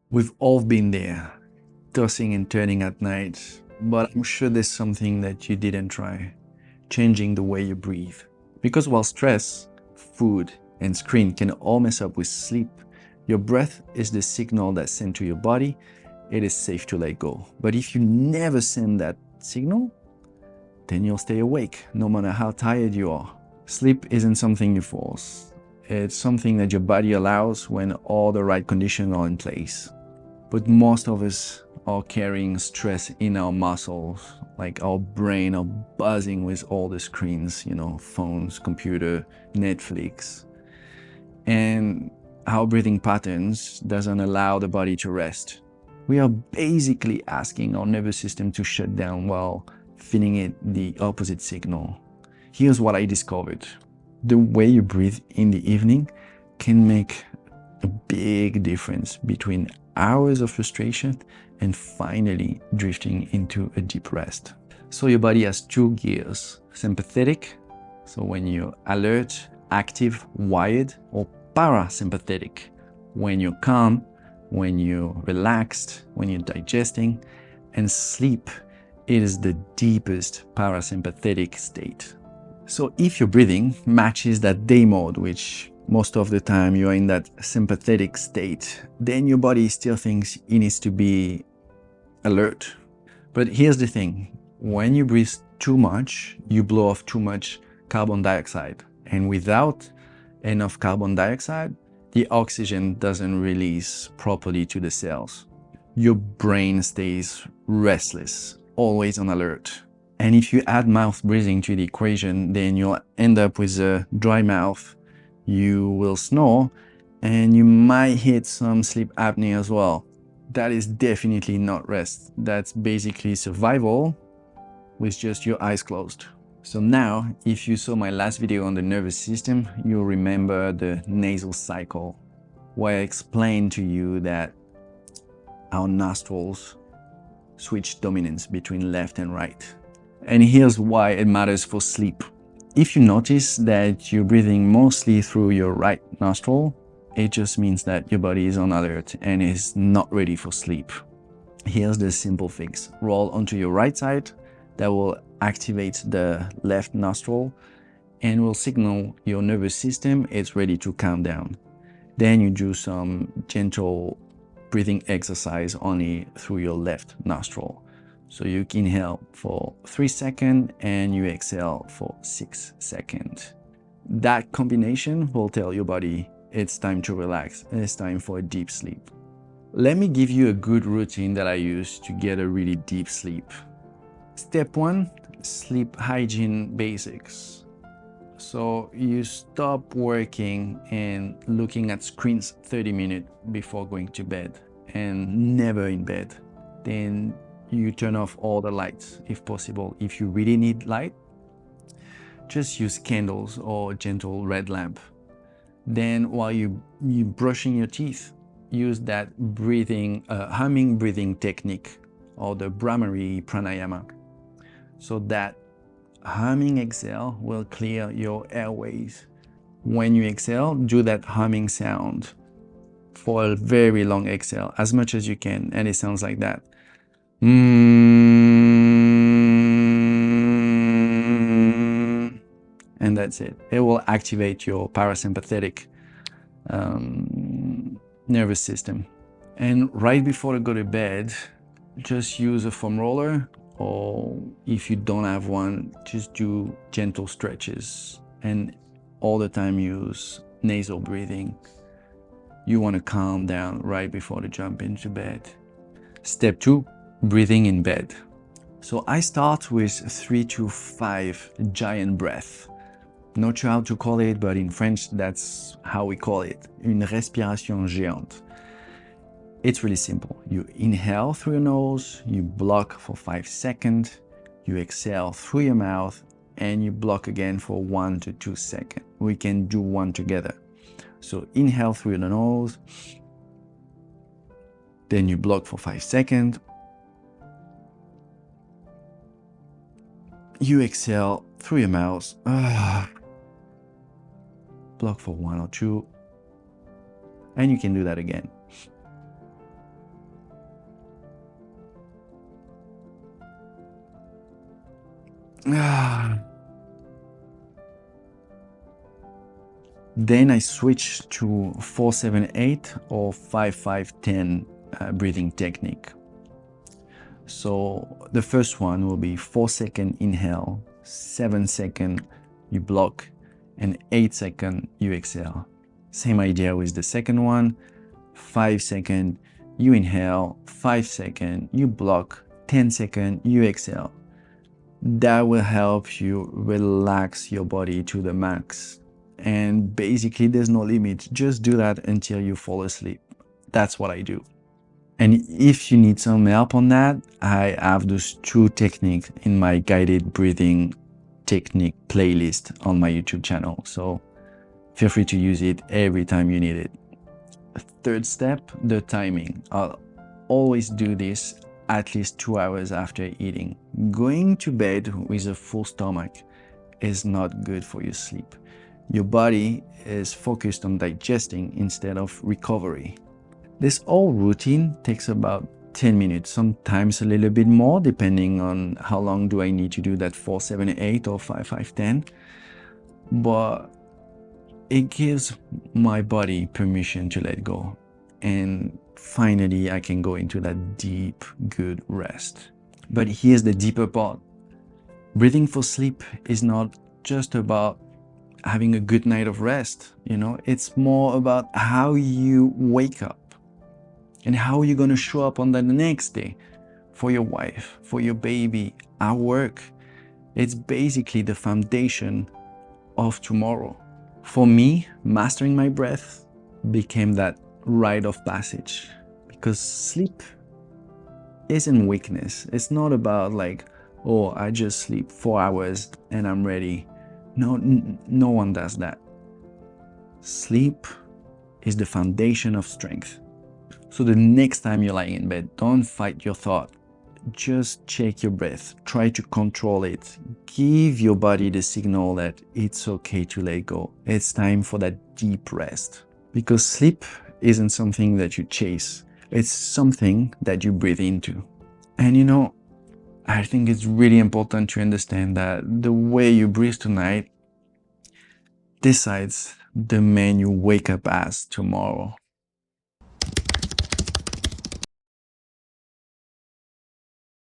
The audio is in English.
We've all been there, tossing and turning at night, but I'm sure there's something that you didn't try, changing the way you breathe. Because while stress, food, and screen can all mess up with sleep, your breath is the signal that's sent to your body. It is safe to let go. But if you never send that signal, then you'll stay awake, no matter how tired you are. Sleep isn't something you force. It's something that your body allows when all the right conditions are in place. But most of us are carrying stress in our muscles, like our brain are buzzing with all the screens, phones, computer, Netflix. And our breathing patterns doesn't allow the body to rest. We are basically asking our nervous system to shut down while feeding it the opposite signal. Here's what I discovered. The way you breathe in the evening can make a big difference between hours of frustration and finally drifting into a deep rest. So your body has two gears: sympathetic, so when you're alert, active, wired, or parasympathetic, when you're calm, when you're relaxed, when you're digesting. And sleep, it is the deepest parasympathetic state. So if your breathing matches that day mode, which most of the time you are in that sympathetic state, then your body still thinks it needs to be alert. But here's the thing: when you breathe too much, you blow off too much carbon dioxide. And without enough carbon dioxide, the oxygen doesn't release properly to the cells. Your brain stays restless, always on alert. And if you add mouth breathing to the equation, then you'll end up with a dry mouth, you will snore, and you might hit some sleep apnea as well. That is definitely not rest. That's basically survival with just your eyes closed. So now, if you saw my last video on the nervous system, you'll remember the nasal cycle, where I explained to you that our nostrils switch dominance between left and right. And here's why it matters for sleep. If you notice that you're breathing mostly through your right nostril, it just means that your body is on alert and is not ready for sleep. Here's the simple fix. Roll onto your right side. That will activate the left nostril and will signal your nervous system it's ready to calm down. Then you do some gentle breathing exercise only through your left nostril. So you inhale for 3 seconds and you exhale for 6 seconds. That combination will tell your body it's time to relax and it's time for a deep sleep. Let me give you a good routine that I use to get a really deep sleep. Step 1, sleep hygiene basics. So you stop working and looking at screens 30 minutes before going to bed, and never in bed. Then you turn off all the lights if possible. If you really need light, just use candles or gentle red lamp. Then while you're brushing your teeth, use that humming breathing technique, or the Brahmari pranayama. So that humming exhale will clear your airways. When you exhale, do that humming sound for a very long exhale, as much as you can, and it sounds like that. And that's it. It will activate your parasympathetic nervous system. And right before you go to bed, just use a foam roller, or if you don't have one, just do gentle stretches, and all the time use nasal breathing. You want to calm down right before you jump into bed. Step 2, breathing in bed. So I start with 3 to 5 giant breaths. Not sure how to call it, but in French, that's how we call it. Une respiration géante. It's really simple. You inhale through your nose, you block for 5 seconds, you exhale through your mouth, and you block again for 1 to 2 seconds. We can do one together. So inhale through the nose, then you block for 5 seconds. You exhale through your mouth, block for 1 or 2, and you can do that again. Then I switch to 4-7-8 or 5-5-10 breathing technique. So the first one will be 4-second inhale, 7-second you block, and 8-second you exhale. Same idea with the second one. 5-second you inhale, 5-second you block, 10-second you exhale. That will help you relax your body to the max. And basically there's no limit. Just do that until you fall asleep. That's what I do. And if you need some help on that, I have those 2 techniques in my guided breathing technique playlist on my YouTube channel. So feel free to use it every time you need it. Third step, the timing. I'll always do this at least 2 hours after eating. Going to bed with a full stomach is not good for your sleep. Your body is focused on digesting instead of recovery. This whole routine takes about 10 minutes, sometimes a little bit more, depending on how long do I need to do that 4-7-8 or 5-5-10. But it gives my body permission to let go. And finally, I can go into that deep, good rest. But here's the deeper part. Breathing for sleep is not just about having a good night of rest, it's more about how you wake up and how you're going to show up on the next day for your wife, for your baby, at work. It's basically the foundation of tomorrow. For me, mastering my breath became that rite of passage, because sleep isn't weakness. It's not about like, oh, I just sleep 4 hours and I'm ready. No one does that. Sleep is the foundation of strength. So the next time you're lying in bed, don't fight your thought. Just check your breath. Try to control it. Give your body the signal that it's okay to let go. It's time for that deep rest. Because sleep isn't something that you chase. It's something that you breathe into. And I think it's really important to understand that the way you breathe tonight decides the man you wake up as tomorrow.